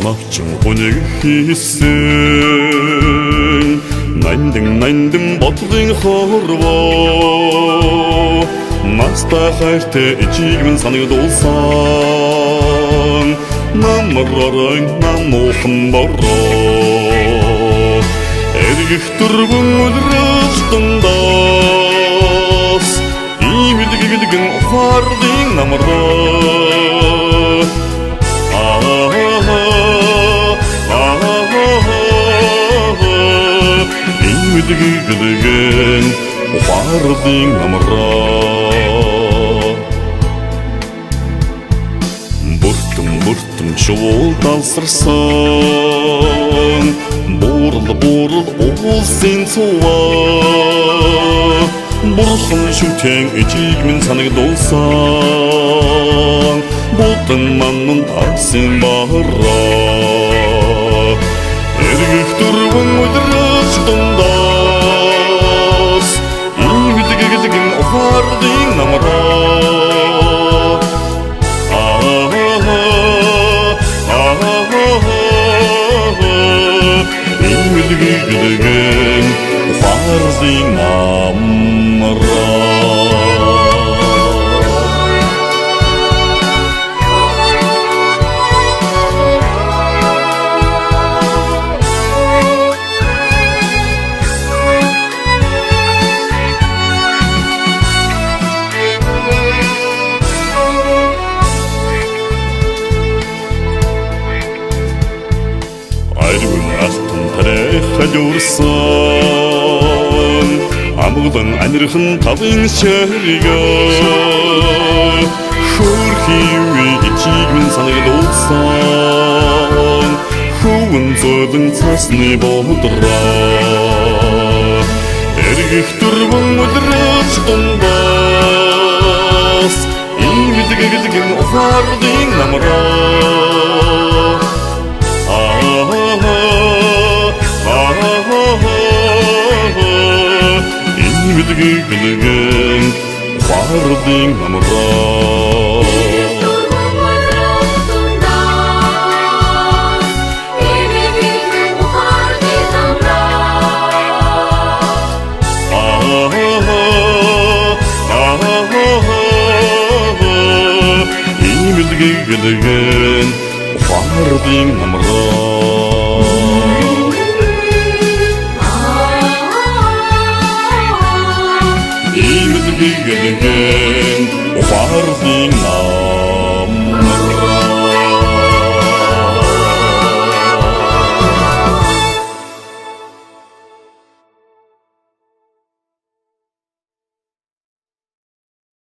Навчин хүнийг хийсэн нандин бодлын хорвоо Настаа хайртай ичиг минь санагдуулсан Намраран намуухан бороо Эргэх дөрвөн үлрэж дундаас Имэлгэн ухаардын намраа Имэлгэн ухаардын намраа Бүртэн шуул дансарсан Буурал уулсын цуваа Бурхан шүтэн ичиг минь санагдуулсан Бүтэн маннан тавсын бараа Эргэх дөрвөн өдрөж дундаас Имэлгэн ухаардын намраа Имэлгэн ухаардын намраа Хажуурсан амгалан анирхан тавын шаргаа Хөрхиви ичиг минь санагдуулсан Хөвөн зөөлөн цасны бодраа Эргэх дөрвөн өдрөж дундаас Имэлгэн ухаардын намраа Имэлгэн ухаардын намраа Имэлгэн ухаардын намраа